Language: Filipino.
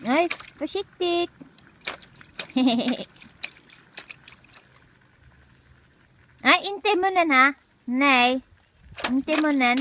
Ay, pasiktik. Ay, inte mo nan ha. Nay, inte mo nan.